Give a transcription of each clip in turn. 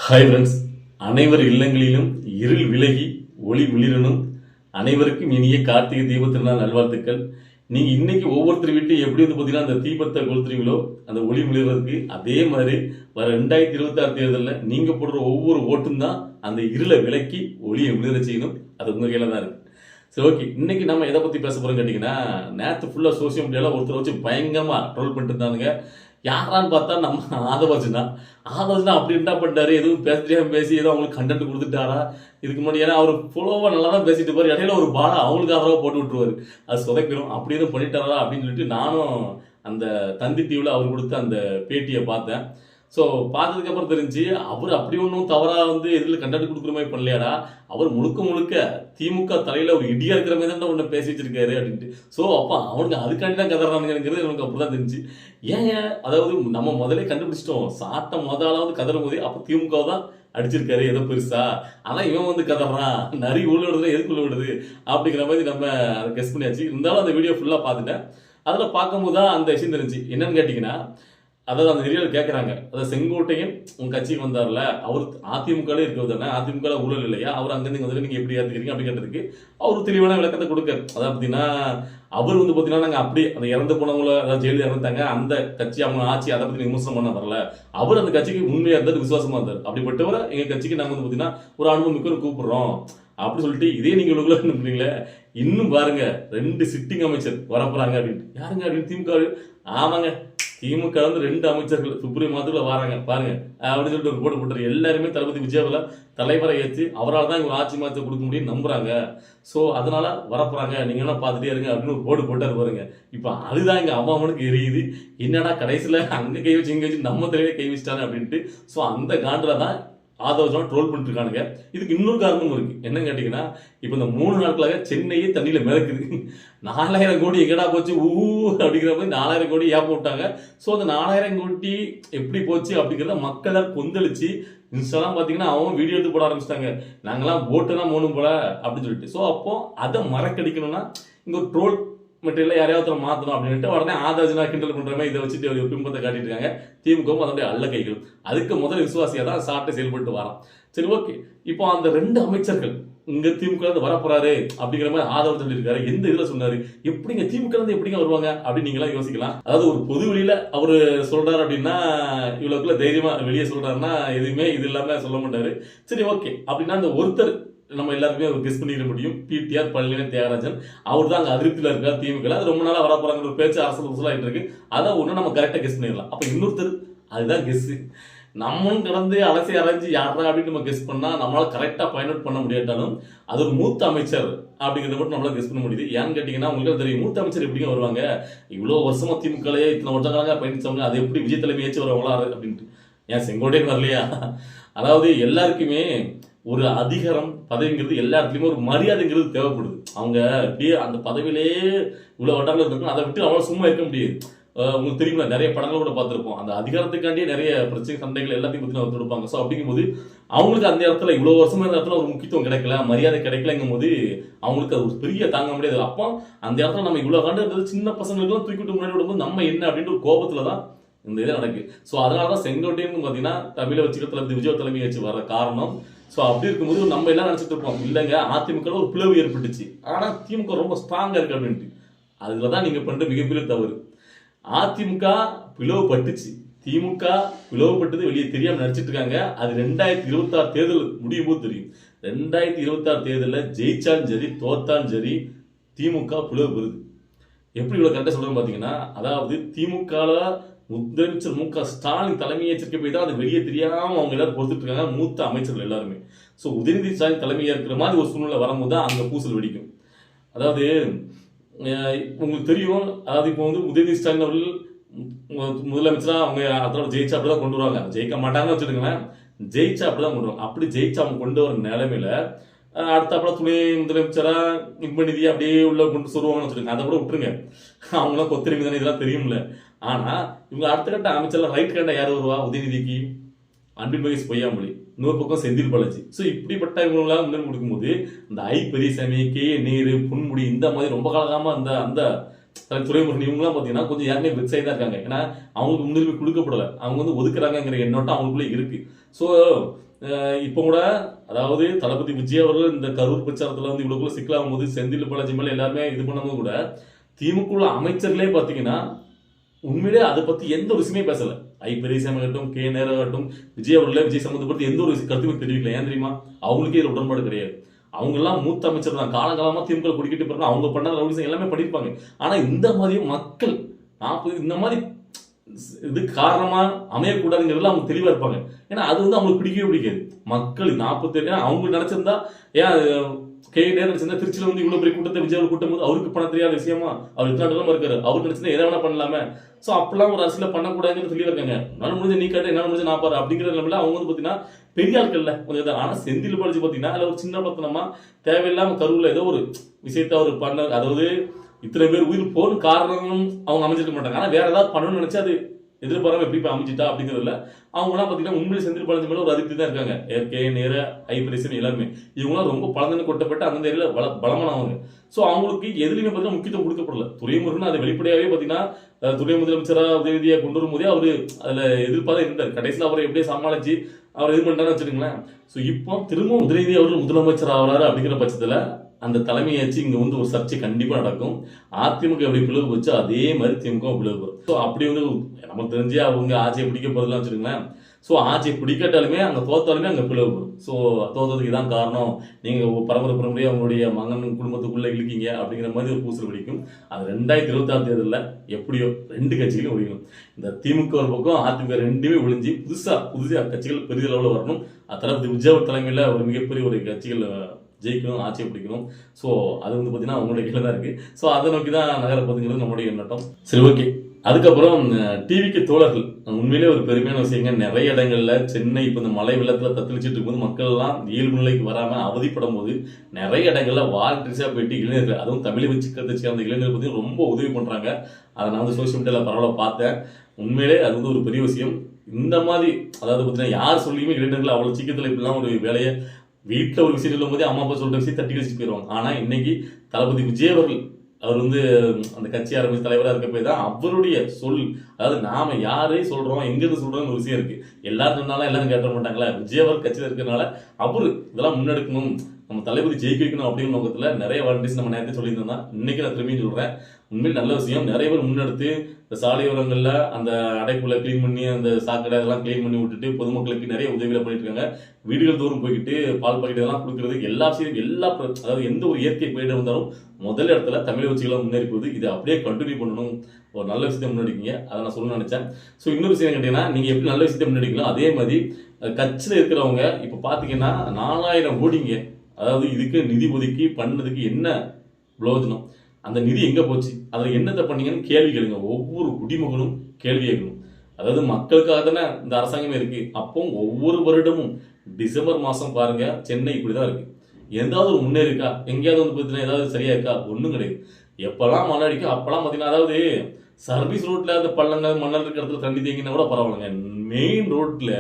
Hi friends, அனைவர் இல்லங்களிலும் இருள் விலகி ஒளி மிளிரணும். அனைவருக்கும் இனிய கார்த்திகை தீப திருநாள் நல்வாழ்த்துக்கள். நீங்க இன்னைக்கு ஒவ்வொருத்தர் வீட்லையும் எப்படி வந்து பார்த்தீங்கன்னா அந்த தீபத்தை கொளுத்துறீங்களோ அந்த ஒளி மிளிர்றதுக்கு, அதே மாதிரி வர 2026 தேர்தலில் நீங்க போடுற ஒவ்வொரு ஓட்டும் தான் அந்த இருளை விலக்கி ஒளியை மிளிர செய்யணும். அது உங்க கையில தான் இருக்கு. சரி, ஓகே. இன்னைக்கு நம்ம எதை பத்தி பேச போறோம் கேட்டீங்கன்னா, நேற்று ஃபுல்லா சோசியல் மீடியால ஒருத்தர் வச்சு பயங்கரமா ட்ரோல் பண்ணிட்டு இருந்தானுங்க. யாரான்னு பார்த்தா நம்ம ஆதவர்ஜுனா. ஆதவர்ஜுனா அப்படி என்ன பண்ணிட்டாரு, எதுவும் பேசிட்டே பேசி ஏதோ அவங்களுக்கு கண்டென்ட் கொடுத்துட்டாரா இதுக்கு முன்னாடி? ஏன்னா அவர் ஃபாலோவா நல்லா தான் பேசிட்டு இருப்பாரு, இடையில ஒரு பாலா அவங்களுக்கு ஆதரவா போட்டு விட்டுருவாரு, அது சொதப்பிடும். அப்படி எதுவும் பண்ணிட்டாரா அப்படின்னு சொல்லிட்டு நானும் அந்த தந்தி டிவியில் அவர் கொடுத்த அந்த பேட்டியை பார்த்தேன். ஸோ பார்த்ததுக்கு அப்புறம் தெரிஞ்சு அவர் அப்படி ஒன்றும் தவறாக வந்து எதில் கண்டென்ட் கொடுக்குற மாதிரி பண்ணலையாடா. அவர் முழுக்க முழுக்க திமுக தலையில ஒரு இடியா இருக்கிற மாதிரி தான் ஒன்று பேசி வச்சிருக்காரு அப்படின்ட்டு. ஸோ அப்போ அவனுக்கு அதுக்காண்டி தான் கதறானுங்கிறது எனக்கு அப்படிதான் தெரிஞ்சு. ஏன் அதாவது நம்ம முதலே கண்டுபிடிச்சிட்டோம், சாட்டை முதலாவது கதறும் போதே அப்போ திமுக தான் அடிச்சிருக்காரு ஏதோ பெருசா. ஆனா இவன் வந்து கதறான், நரி உள்ள விடுறது எதுக்குள்ள விடுது அப்படிங்கிற மாதிரி நம்ம அதை கெஸ் பண்ணியாச்சு. இருந்தாலும் அந்த வீடியோ ஃபுல்லா பார்த்துட்டேன். அதில் பார்க்கும்போது தான் அந்த விஷயம் தெரிஞ்சு. என்னன்னு கேட்டிங்கன்னா, அதாவது அந்த வீடியோவில் கேட்குறாங்க, அதாவது செங்கோட்டையன் உங்க கட்சிக்கு வந்தார்ல, அவர் அதிமுகலே இருக்கிறது தானே, அதிமுக ஊழல் இல்லையா, அவர் அங்கேருந்து வந்து நீங்க எப்படி ஏற்றுக்கிறீங்க அப்படி கேட்டதுக்கு அவர் தெளிவான விளக்கத்தை கொடுக்காரு. அதாவது பார்த்தீங்கன்னா, அவர் வந்து பார்த்தீங்கன்னா நாங்கள் அப்படி அந்த இறந்து போனவங்கள, அதாவது ஜெயிலில் இறந்துட்டாங்க அந்த கட்சி அவங்க ஆட்சி, அதை பற்றி விமர்சனம் பண்ண வரல. அவர் அந்த கட்சிக்கு உண்மையாக இருந்தார், விசுவாசமா இருந்தார். அப்படிப்பட்டவரை எங்கள் கட்சிக்கு நாங்கள் வந்து பார்த்தீங்கன்னா ஒரு அனுபவம் மிக்க கூப்பிடுறோம் அப்படி சொல்லிட்டு, இதே நீங்க உள்ள நம்புறீங்களே. இன்னும் பாருங்க, 2 சிட்டிங் அமைச்சர் வரப்போறாங்க அப்படின்ட்டு. யாருங்க அப்படின்னு? திமுக. ஆமாங்க, திமுக வந்து 2 அமைச்சர்கள் சுப்ரீம் மாதத்துல வராங்க பாருங்க அப்படின்னு சொல்லிட்டு ஒரு போட்டு போட்டாரு. எல்லாருமே தளபதி விஜயவல தலைவரை ஏற்றி அவரால் தான் இவங்க ஆட்சி மாற்ற கொடுக்க முடியும்னு நம்புறாங்க. ஸோ அதனால வரப்போறாங்க, நீங்க என்ன பார்த்துட்டே இருங்க அப்படின்னு ஒரு போட்டு போட்டாரு பாருங்க. இப்போ அதுதான் எங்க அம்மாவனுக்கு எரியுது. என்னடா கடைசியில் அங்க கை வச்சு இங்க வச்சு நம்ம தலையில கை வச்சுட்டாங்க அப்படின்ட்டு. ஸோ அந்த காண்டில் தான் ஆதவர்ஜுனா ட்ரோல் பண்ணிட்டு இருக்கானுங்க. இதுக்கு இன்னொரு காரணமும் இருக்கு. என்னன்னு கேட்டீங்கன்னா, இப்போ இந்த 3 நாட்களாக சென்னையே தண்ணியில மிதக்குது. 4000 கோடி எங்கடா போச்சு ஊ அப்படிங்கிற மாதிரி 4000 கோடி ஏப்ப விட்டாங்க. ஸோ அந்த 4000 கோடி எப்படி போச்சு அப்படிங்கிறத மக்கள் கொந்தளிச்சு இன்ஸ்டாலாம் பார்த்தீங்கன்னா அவங்க வீடியோ எடுத்து போட ஆரம்பிச்சிட்டாங்க. நாங்களாம் போட்டு தான் போகணும் போல அப்படின்னு சொல்லிட்டு. ஸோ அப்போ அதை மறக்கடிக்கணும்னா இங்க ஒரு ட்ரோல் மெட்டீரியல் யாரையாவது மாற்றணும் அப்படின்ட்டு உடனே ஆதர்ஜுனா கிண்டல் பண்ற மாதிரி இதை வச்சுட்டு ஒரு பிம்பத்தை காட்டிட்டு இருக்காங்க. திமுகவும் அதனுடைய அல்ல கைகள். அதுக்கு முதல் விசுவாசியா தான் சாட்டை செயல்பட்டு வரான். சரி, ஓகே. இப்போ அந்த 2 அமைச்சர்கள் இங்க திமுக இருந்து வரப்போறாரு அப்படிங்கிற மாதிரி ஆதரவு சொல்லியிருக்காரு. எந்த இதுல சொன்னாரு, எப்படிங்க திமுக இருந்து எப்படிங்க வருவாங்க அப்படின்னு நீங்க எல்லாம் யோசிக்கலாம். அதாவது ஒரு பொது வெளியில அவரு சொல்றாரு அப்படின்னா, இவ்வளவுக்குள்ள தைரியமா வெளியே சொல்றாருன்னா எதுவுமே இது இல்லாம சொல்ல மாட்டாரு. சரி, ஓகே. அப்படின்னா அந்த ஒருத்தர் நம்ம எல்லாருக்குமே ஒரு கெஸ் பண்ணிட முடியும், பிடிஆர் பழனிவேல் தியாகராஜன். அவர் தான் அங்க அதிருப்தியில இருக்கார் திமுக. அது ரொம்ப நாளா வரப்போறாங்கிற ஒரு பேச்சு அரசு உசலாயிட்டு இருக்கு. அதை ஒண்ணு நம்ம கரெக்டா கெஸ் பண்ணிடலாம். அப்ப இன்னொருத்தர், அதுதான் கெஸ். நம்மளும் கடந்து அலசி அரைஞ்சு யாரா அப்படின்னு நம்ம கெஸ் பண்ணா நம்மளால கரெக்டா பயன்படுத்த பண்ண முடியாட்டாலும் அது ஒரு மூத்த அமைச்சர் அப்படிங்கிறத மட்டும் நம்மளால கெஸ் பண்ண முடியுது. ஏன்னு கேட்டீங்கன்னா, உங்களுக்கு தெரியும் மூத்த அமைச்சர் எப்படிங்க வருவாங்க? இவ்வளவு வருஷமா திமுகலையே இத்தனை வருஷங்களாக பயணிச்சவங்க, அது எப்படி விஜய் தலைமை ஏச்சு வருவாங்களா அப்படின்ட்டு. ஏன் செங்கோட்டையன் வரலையா? அதாவது எல்லாருக்குமே ஒரு அதிகாரம் பதவிங்கிறது எல்லா இடத்துலையுமே ஒரு மரியாதைங்கிறது தேவைப்படுது. அவங்க அப்படியே அந்த பதவியிலே இவ்வளவு வட்டாரம் இருக்கும், அதை விட்டு அவ்வளவு சும்மா இருக்க முடியாது. உங்களுக்கு தெரியுமா, நிறைய படங்கள் கூட பார்த்துருப்போம், அந்த அதிகாரத்துக்காண்டியே நிறைய பிரச்சனை சண்டைகள் எல்லாத்தையும் பற்றி ஒத்து கொடுப்பாங்க. ஸோ அப்படிங்கும்போது அவங்களுக்கு அந்த இடத்துல இவ்வளவு வருஷமா இருந்த இடத்துல ஒரு முக்கியத்துவம் கிடைக்கல, மரியாதை கிடைக்கலங்கும் போது அவங்களுக்கு அது ஒரு பெரிய தாங்க முடியாது. அப்போ அந்த இடத்துல நம்ம இவ்வளவு காண்டு சின்ன பசங்களுக்கும் தூக்கிட்டு முன்னாடி விடும்போது நம்ம என்ன அப்படின்ற ஒரு கோபத்துல தான் இந்த இது நடக்கு. ஸோ அதனாலதான் செங்கோட்டையன் பார்த்தீங்கன்னா தமிழை வச்சுக்க தளபதி விஜய் தலைமை வச்சு வர காரணம். ஸோ அப்படி இருக்கும்போது நம்ம எல்லாம் நினைச்சிட்டு இருப்போம், இல்லைங்க அதிமுக ஒரு பிளவு ஏற்பட்டுச்சு, ஆனா திமுக ரொம்ப ஸ்ட்ராங்கா இருக்கு அப்படின்ட்டு. அதுலதான் நீங்க பண்ற மிகப்பெரிய தவறு. அதிமுக பிளவுபட்டுச்சு, திமுக பிளவுபட்டது வெளியே தெரியாம நடிச்சிட்டு இருக்காங்க. அது 2026 தேர்தல் முடியும் போது தெரியும். 2026 தேர்தலில் ஜெயிச்சாலும் சரி தோத்தாலும் சரி திமுக பிளவு பெறுது. எப்படி இவ்வளவு கரெக்டா சொல்றேன்னு பாத்தீங்கன்னா, அதாவது திமுக முதலமைச்சர் மு.க. ஸ்டாலின் தலைமை ஏற்றிருக்க போய் தான் அது வெளியே தெரியாம அவங்க எல்லாரும் பொறுத்துட்டு இருக்காங்க, மூத்த அமைச்சர்கள் எல்லாருமே. ஸோ உதயநிதி ஸ்டாலின் தலைமையா இருக்கிற மாதிரி ஒரு சூழ்நிலை வரும்போது தான் அங்க பூசல் வெடிக்கும். அதாவது உங்களுக்கு தெரியும், அதாவது இப்போ வந்து உதயநிதி ஸ்டாலின் அவர்கள் முதலமைச்சரா அவங்க அதோட ஜெயிச்சா அப்படிதான் கொண்டு வருவாங்க. ஜெயிக்க மாட்டாங்கன்னு வச்சுருங்களேன், ஜெயிச்சா அப்படிதான் கொண்டு வருவாங்க. அப்படி ஜெயிச்சா அவங்க கொண்டு வர நிலைமையில அடுத்தாப்புல துணை முதலமைச்சரா நிதி அப்படியே உள்ள கொண்டு சொல்லுவாங்கன்னு வச்சுருங்க. அதை கூட விட்டுருங்க, அவங்களாம் கொத்தரிமை தானே, இதெல்லாம் தெரியும்ல. ஆனா இவங்க அடுத்த கட்ட அமைச்சர்ல ரைட் கண்ட யார் வருவா? உதயநிதிக்கு அன்பில் மகேஷ் பொய்யாமொழி, இன்னொரு பக்கம் செந்தில் பாலாஜி. ஸோ இப்படிப்பட்ட இவங்களாம் முன்னேறி கொடுக்கும்போது இந்த பெரியசாமி, நேரு, பொன்முடி, இந்த மாதிரி ரொம்ப காலகாம அந்த அந்த துறைமுருகன் இவங்கலாம் பார்த்தீங்கன்னா கொஞ்சம் யாருமே வெப்சைட் தான் இருக்காங்க. ஏன்னா அவங்களுக்கு முன்னுரிமை கொடுக்கப்படலை, அவங்க வந்து ஒதுக்குறாங்கிற எண்ணோட்டம் அவங்களுக்குள்ளே இருக்கு. ஸோ இப்போ கூட அதாவது தளபதி விஜய் அவர்கள் இந்த கரூர் பிரச்சாரத்துல வந்து இவ்வளவுக்குள்ள சிக்கலாகும் போது செந்தில் பாலாஜி மேல எல்லாருமே இது பண்ணும்போது கூட திமுக அமைச்சர்களே பாத்தீங்கன்னா உண்மையிலே அதை பத்தி எந்த ஒரு விஷயமே பேசல. பெரியசாமி ஆகட்டும், கே நேராகட்டும், விஜய் அவர்களே விஜய் சம்பந்தப்பட்டு எந்த ஒரு கருத்துமே தெரிவிக்கல. ஏன் தெரியுமா? அவங்களுக்கே இதுல உடன்பாடு கிடையாது. அவங்க எல்லாம் மூத்த அமைச்சர் தான், காலகாலமா திமுக குடிக்கிட்டு போறாங்க, அவங்க பண்ண ரவுடிசம் எல்லாமே பண்ணிருப்பாங்க. ஆனா இந்த மாதிரி மக்கள் 40 இந்த மாதிரி இது காரணமா அமையக்கூடாதுங்கிறதுல அவங்க தெளிவா இருப்பாங்க. ஏன்னா அது வந்து அவங்களுக்கு பிடிக்கவே பிடிக்காது. மக்கள் 47 அவங்க நினைச்சிருந்தா ஏன் கே நேரம் நினைச்சிருந்தா திருச்சியில வந்து இவ்வளவு பெரிய கூட்டத்தை விஜய் கூட்டும் போது அவருக்கு பண்ண தெரியாத விஷயமா? அவர் இத்தனை இடமா இருக்காரு, அவர் நினைச்சிருந்தா எதை வேணா பண்ணலாமே. சோ அப்பெல்லாம் ஒரு அரசியல பண்ணக்கூடாதுன்னு தெளிவா இருக்காங்க. என்னால முடிஞ்ச நீ கேட்டு, என்னால முடிஞ்ச நான் பாரு அப்படிங்கிற நிலைமையில அவங்க வந்து பாத்தீங்கன்னா பெரிய ஆட்கள்ல கொஞ்சம். ஆனா செந்தில் பாலாஜி பாத்தீங்கன்னா அதுல ஒரு சின்ன பத்தனமா தேவையில்லாம கருவுல ஏதோ ஒரு விஷயத்த அவர் பண்ண, அதாவது இத்தனை பேர் உயிர் போன காரணம் அவங்க அமைஞ்சிருக்க மாட்டாங்க. ஆனா வேற ஏதாவது பண்ணணும்னு நினைச்சு அது எதிர்பாராம எப்படி போய் அமைஞ்சிட்டா அப்படிங்கிறதுல அவங்க எல்லாம் பாத்தீங்கன்னா உண்மையிலே செந்தில் பாலாஜி மேல ஒரு அதிருப்தி தான் இருக்காங்க. கே நேர ஐபிஎஸ்எம் எல்லாருமே இவங்களாம் ரொம்ப பழந்தன்னு கொட்டப்பட்டு அந்த ஏரியால பலமானவங்க. சோ அவங்களுக்கு எதுலையுமே பாத்தீங்கன்னா முக்கியத்துவம் கொடுக்கப்படல. துரைமுருகன் அது வெளிப்படையாவே பாத்தீங்கன்னா துணை முதலமைச்சரா உதவியா கொண்டு வரும் போதே அவரு அதுல எதிர்ப்பாதான் இருந்தார். கடைசியில் அவரை எப்படியே சமாளிச்சு அவர் இது பண்ணிட்டான்னு வச்சுருங்களேன். ஸோ இப்போ திரும்ப உதயநிதி அவர்கள் முதலமைச்சர் ஆகிறாரு அப்படிங்கிற பட்சத்தில் அந்த தலைமையாச்சு இங்கே வந்து ஒரு சர்ச்சை கண்டிப்பாக நடக்கும். அதிமுக எப்படி பிளவு போச்சு அதே மாதிரி திமுக பிளவு வரும். ஸோ அப்படி வந்து நமக்கு தெரிஞ்சு அவங்க ஆட்சியை பிடிக்க போறதுலாம் வச்சுருங்களேன். ஸோ ஆட்சியை பிடிக்கட்டாலுமே அங்கே தோத்தாலுமே அங்கே பிளவு வரும். ஸோ தோத்ததுக்கு இதான் காரணம், நீங்கள் பரம்பரையாக அவங்களுடைய மகன் குடும்பத்துக்குள்ளே இழுக்கீங்க அப்படிங்கிற மாதிரி ஒரு பூசல் வெடிக்கும். அது 2026 தேர்தலில் எப்படியோ 2 கட்சிகளும் ஒழிக்கணும். இந்த திமுக ஒரு பக்கம், அதிமுக ரெண்டுமே ஒழிஞ்சு புதுசாக கட்சிகள் பெரிய அளவில் வரணும். தளபதி விஜய் தலைமையில் ஒரு மிகப்பெரிய ஒரு கட்சிகள் ஜெயிக்கணும், ஆட்சியை பிடிக்கணும். ஸோ அது வந்து பார்த்தீங்கன்னா அவங்களுடைய கீழே தான் இருக்குது. ஸோ அதை நோக்கி தான் நகரப்பதுங்கிறது நம்முடைய எண்ணட்டம். சரி, ஓகே. அதுக்கப்புறம் டிவிக்கு தோழர்கள் உண்மையிலே ஒரு பெருமையான விஷயங்க. நிறைய இடங்கள்ல சென்னை இப்போ இந்த மழை வெள்ளத்துல தத்தளிச்சுட்டு இருக்கும்போது மக்கள் எல்லாம் இயல்பு நிலைக்கு வராம அவதிப்படும் போது நிறைய இடங்கள்ல வாலண்டியர்ஸா போயிட்டு இளைஞர்கள், அதுவும் தமிழை வச்சு கற்றுச்சு அந்த இளைஞர்கள் பத்தி ரொம்ப உதவி பண்றாங்க. அதை நான் வந்து சோசியல் மீடியால பரவாயில்ல பார்த்தேன். உண்மையிலே அது வந்து ஒரு பெரிய விஷயம். இந்த மாதிரி அதாவது பார்த்தீங்கன்னா யார் சொல்லியுமே இளைஞர்கள் அவ்வளவு சீக்கிரத்தில் இப்படிலாம் ஒரு வேலையை வீட்டில் ஒரு விஷயம் சொல்லும் போதே அம்மா அப்பா சொல்ற விஷயம் தட்டி கழிச்சு போயிடுவாங்க. ஆனா இன்னைக்கு தளபதி விஜய் அவர்கள் அவர் வந்து அந்த கட்சி ஆரம்பிச்சு தலைவராக இருக்க போய் தான் அவருடைய சொல், அதாவது நாம யாரே சொல்றோம் எங்கிருந்து சொல்றோம் ஒரு விஷயம் இருக்கு. எல்லாரும் சொன்னாலும் எல்லாரும் கேட்ட மாட்டாங்களா? விஜய் அவர் கட்சியில் இருக்கிறனால அவரு இதெல்லாம் முன்னெடுக்கணும், நம்ம தளபதி ஜெயிக்க வைக்கணும் அப்படிங்கிற நோக்கத்துல நிறைய வாலண்டியர்ஸ் நம்ம நேரத்தை சொல்லியிருந்தோம். இன்னைக்கு நான் திரும்பியும் சொல்றேன், உண்மையில் நல்ல விஷயம். நிறைய பேர் முன்னெடுத்து இந்த சாலையோரங்கள்ல அந்த அடைப்புல கிளீன் பண்ணி அந்த சாக்கடை அதெல்லாம் கிளீன் பண்ணி விட்டுட்டு பொதுமக்களுக்கு நிறைய உதவிகளை பண்ணிட்டு இருக்காங்க. வீடுகள் தோறும் போய்கிட்டு பால் பாக்கெட் இதெல்லாம் கொடுக்கறது எல்லா விஷயம் அதாவது எந்த ஒரு இயற்கை போயிட்டு வந்தாலும் முதல் இடத்துல தமிழ் வச்சுக்கலாம் முன்னேறி போகுது. இதை அப்படியே கண்டினியூ பண்ணணும். ஒரு நல்ல விஷயத்தை முன்னெடுக்கீங்க, அதை நான் சொல்ல நினைச்சேன். ஸோ இன்னொரு விஷயம் கேட்டீங்கன்னா, நீங்க எப்படி நல்ல விஷயத்தை முன்னெடுக்கலாம் அதே மாதிரி கட்சியில் இருக்கிறவங்க இப்போ பார்த்தீங்கன்னா 4000 கோடிங்க, அதாவது இதுக்கு நிதி ஒதுக்கி பண்ணதுக்கு என்ன பிரயோஜனம், அந்த நிதி எங்க போச்சு, அதுல என்னத்தை பண்ணீங்கன்னு கேள்வி கேளுங்க. ஒவ்வொரு குடிமகனும் கேள்வி கேட்கணும். அதாவது மக்களுக்காக தானே இந்த அரசாங்கமே இருக்கு. அப்போ ஒவ்வொரு வருடமும் டிசம்பர் மாசம் பாருங்க, சென்னை இப்படிதான் இருக்கு. எதாவது ஒரு முன்னேறி இருக்கா? எங்கேயாவது வந்து பார்த்தீங்கன்னா ஏதாவது சரியா இருக்கா? ஒன்றும் கிடையாது. எப்பெல்லாம் மழை அடிக்கும் அப்பெல்லாம் பார்த்தீங்கன்னா, அதாவது சர்வீஸ் ரோட்ல அந்த பள்ளங்கள் மணல் இருக்கிற இடத்துல தண்ணி தேங்கினா கூட பரவாயில்லைங்க. மெயின் ரோட்ல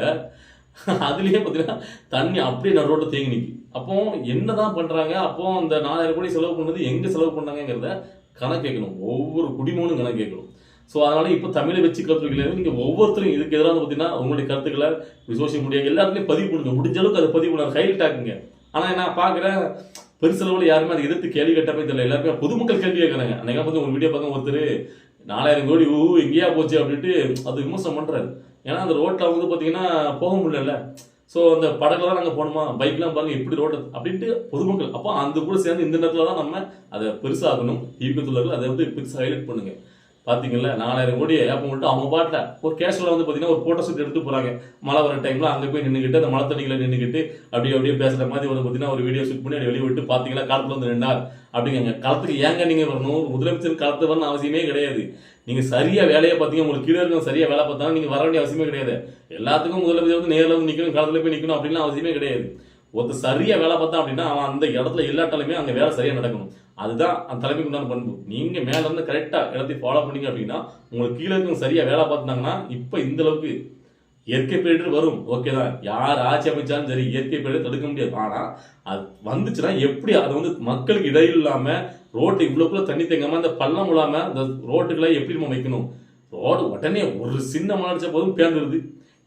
அதுலயே பார்த்தீங்கன்னா தண்ணி அப்படியே நான் ரோட்டை தேங்கி நிற்கி. அப்போ என்னதான் பண்றாங்க? அப்போ அந்த 4000 கோடி செலவு பண்ணது எங்க செலவு பண்ணாங்கிறத கணக்கு கேட்கணும். ஒவ்வொரு குடிமகனும் கணக்கு கேட்கணும். ஸோ அதனால இப்போ தமிழை வச்சு கற்றுக்கிறது நீங்க ஒவ்வொருத்தரும் இதுக்கு எதிராக பார்த்தீங்கன்னா உங்களுடைய கருத்துக்களை சோசியல் மீடியா எல்லாத்துலேயும் பதிவு பண்ணுங்க. முடிஞ்ச அளவுக்கு அதை பதிவு பண்ணாரு, ஹைலைட் ஆக்குங்க. ஆனா நான் பாக்குறேன் பெருசளவில் யாருமே அதை எதிர்த்து கேள்வி கேட்டாமே தெரியல. எல்லாருமே பொதுமக்கள் கேள்வி கேட்கறாங்க. அன்னைக்கு பார்த்து உங்க வீடியோ பார்க்க ஒருத்தர் 4000 கோடி எங்கேயா போச்சு அப்படின்ட்டு அது விமர்சனம் பண்றாரு. ஏன்னா அந்த ரோட்ல வந்து பாத்தீங்கன்னா போக முடியல. ஸோ அந்த படகுலாம் நாங்கள் போகணுமா, பைக்லாம் பாருங்க எப்படி ரோடு அப்படின்ட்டு பொதுமக்கள். அப்போ அந்த கூட சேர்ந்து இந்த நேரத்தில் தான் நம்ம அதை பெருசாகணும். ஈபத்துள்ளர்கள் அதை வந்து பெருசாக ஹைலைட் பண்ணுங்க. பார்த்தீங்களா 4000 கோடி ஏப்பம் விட்டு அவங்க பாட்டில் ஒரு கேஷுவலாக வந்து பார்த்தீங்கன்னா ஒரு ஃபோட்டோ ஷூட் எடுத்து போகிறாங்க. மழை வர டைமில் அங்கே போய் நின்றுக்கிட்டு அந்த மழை தண்ணிகளை நின்றுக்கிட்டு அப்படியே பேசுகிற மாதிரி வந்து பார்த்தீங்கன்னா ஒரு வீடியோ ஷூட் பண்ணி வெளியே விட்டு பார்த்தீங்களா காலத்தில் வந்து நின்றார் அப்படிங்க. காலத்துக்கு ஏங்க நீங்கள் வரணும்? முதலமைச்சர் காலத்து வரணும் அவசியமே கிடையாது. நீங்கள் சரியாக வேலையை பார்த்தீங்க, உங்களுக்கு கீழே இருக்க சரியாக வேலை பார்த்தாலும் நீங்கள் வர வேண்டிய அவசியமே கிடையாது. எல்லாத்துக்கும் முதலமைச்சர் வந்து நேரில் வந்து நிற்கணும், காலத்தில் போய் நிற்கணும் அப்படின்லாம் அவசியமே கிடையாது. ஒருத்தர் சரியாக வேலை பார்த்தா அப்படின்னா அவன் அந்த இடத்துல எல்லாட்டாலுமே அங்கே வேலை சரியாக நடக்கணும். அதுதான் அந்த தலைமைக்கு உண்டான பண்பு. நீங்க மேல இருந்து கரெக்டா எல்லாத்தையும் ஃபாலோ பண்ணீங்க அப்படின்னா உங்களுக்கு கீழே இருக்கவங்க சரியா வேலை பார்த்துனாங்கன்னா இப்ப இந்த அளவுக்கு இயற்கை பேரிடர் வரும். ஓகே தான், யார் ஆட்சி அமைச்சாலும் சரி இயற்கை பேரிடர் தடுக்க முடியாது. ஆனா அது வந்துச்சுன்னா எப்படி அதை வந்து மக்களுக்கு இடையில் இல்லாம ரோட்டு இவ்வளவுக்குள்ள தண்ணி தேங்காம அந்த பள்ளம் இல்லாம அந்த ரோட்டுகளை எப்படி நம்ம வைக்கணும்? ரோடு உடனே ஒரு சின்ன மழை அடிச்ச போதும் பேர்ந்துருது.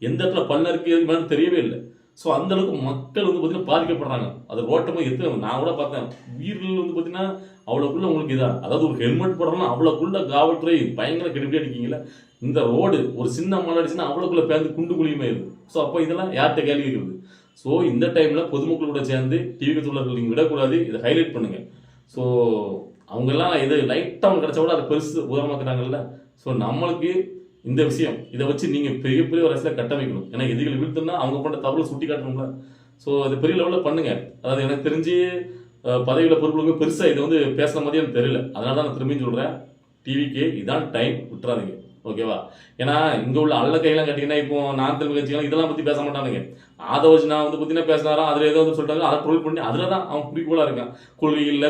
எந்த இடத்துல பள்ளம் இருக்கு தெரியவே இல்லை. ஸோ அந்த அளவுக்கு மக்கள் வந்து பார்த்தீங்கன்னா பாதிக்கப்படுறாங்க. அது ரோட்டமாக எத்தனை நான் கூட பார்த்தேன். உயிர்கள் வந்து பார்த்தீங்கன்னா அவ்வளோக்குள்ள உங்களுக்கு இதா, அதாவது ஒரு ஹெல்மெட் போடுறோம்னா அவ்வளோக்குள்ள காவல்துறை பயங்கர கெடுபிடி அடிக்கீங்களா. இந்த ரோடு ஒரு சின்ன மழை அடிச்சுன்னா அவ்வளோக்குள்ள பேருந்து குண்டு குழியுமாயிருது. ஸோ அப்போ இதெல்லாம் யார்கிட்ட கேள்வி கேட்குறது. ஸோ இந்த டைமில் பொதுமக்களோட சேர்ந்து டிவி தொழிலாளர்கள் நீங்கள் விடக்கூடாது, இதை ஹைலைட் பண்ணுங்க. ஸோ அவங்கெல்லாம் இது லைட்டாக அவங்க கிடச்சா கூட அதை பெருசு உதாரணமாக்குறாங்கல்ல. ஸோ நம்மளுக்கு இந்த விஷயம் இதை வச்சு நீங்கள் பெரிய ஒரு அரசியலை கட்டமைக்கணும். ஏன்னா எதிரிகள் வீழ்த்துனா அவங்க பண்ண தவறுல சுட்டி காட்டணும்ல. ஸோ அது பெரிய லெவலில் பண்ணுங்க. அதாவது எனக்கு தெரிஞ்சு பதவியில் பொறுப்புகளுக்கு பெருசாக இதை வந்து பேசுன மாதிரி எனக்கு தெரியல. அதனால தான் நான் திரும்பியும் சொல்கிறேன், டிவிக்கு இதான் டைம், விட்டுறாதீங்க. ஓகேவா? ஏன்னா இங்கே உள்ள அல்ல கையெல்லாம் கட்டிங்கன்னா இப்போ நான் திரும்ப கட்சிகள் இதெல்லாம் பற்றி பேச மாட்டானுங்க. அதை வச்சு நான் வந்து பார்த்தீங்கன்னா பேசினாரா அதில் ஏதோ வந்து சொல்லிட்டாங்க, அதை ட்ரோல் பண்ணி அதில் தான் அவன் குறிக்கோளாக இருக்கான். கொள்கை இல்லை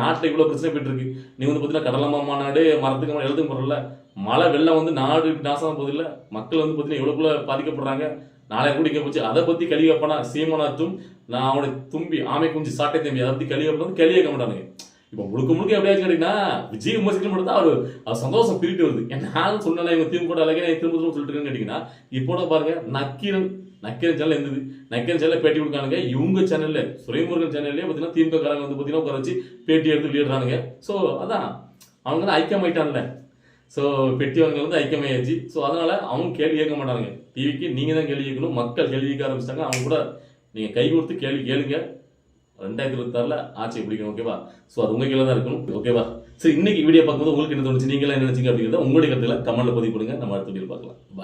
நாட்டில் இவ்வளோ பிரச்சனை போயிட்டு இருக்கு. நீ வந்து பார்த்தீங்கன்னா கடலமா மாநாடு மரத்துக்கு எழுதுக்கு போகிறல, மழை வெள்ளம் வந்து நாடு நாசம் போதில்லை, மக்கள் வந்து பார்த்தீங்கன்னா எவ்வளோக்குள்ள பாதிக்கப்படுறாங்க. நாளை கூட இங்கே போச்சு அதை பற்றி கழி வைப்பானா சீமானாச்சும் நான் அவனுடைய தும்பி ஆமை குஞ்சு சாட்டை தம்பி அதை பற்றி கழி வைப்பது கழி வைக்க மாட்டானுங்க. இப்போ முழுக்க எப்படியாச்சும் கேட்டீங்கன்னா விஜய் விமர்சிக்க மட்டும் தான் அவர் சந்தோஷம் பிரிட்டு வருது. என்னாலும் சொன்னா இவங்க திமுக திரும்ப சொல்லிட்டு இருக்கேன்னு கேட்டீங்கன்னா இப்போ பாருங்க நக்கீரன் சேனல் இருந்தது. நக்கீரன் சேனல் பேட்டி கொடுக்கானுங்க. இவங்க சேனல்ல சுரேமுருகன் சேனல்லே பார்த்தீங்கன்னா திமுக காரங்க வந்து பார்த்தீங்கன்னா உட்கார வச்சு பேட்டி எடுத்து வெளியிடுறானுங்க. ஸோ அதான் அவங்க தான் ஐக்கியமாயிட்டான்ல. ஸோ பெட்டியவங்க வந்து ஐக்கியமாயாச்சு. ஸோ அதனால அவங்க கேள்வி கேட்க மாட்டாங்க. டிவிக்கு நீங்க தான் கேள்வி கேட்கணும். மக்கள் கேள்வி கேட்க ஆரம்பிச்சிட்டாங்க. அவங்க கூட நீங்க கை கொடுத்து கேள்வி கேளுங்க. 2026 ஆட்சியை பிடிக்கணும். ஓகேவா? ஸோ அது உங்க கையில தான் இருக்கணும். ஓகேவா? சரி, இன்னைக்கு வீடியோ பார்க்கும்போது உங்களுக்கு என்ன தோணுச்சு, நீங்க எல்லாம் என்ன நினைச்சீங்க அப்படிங்கிறத உங்களுடைய கருத்துக்களை கமெண்ட்ல பதிவு பண்ணுங்க. நம்ம அடுத்த வீடியோ பார்க்கலாம். பாய்.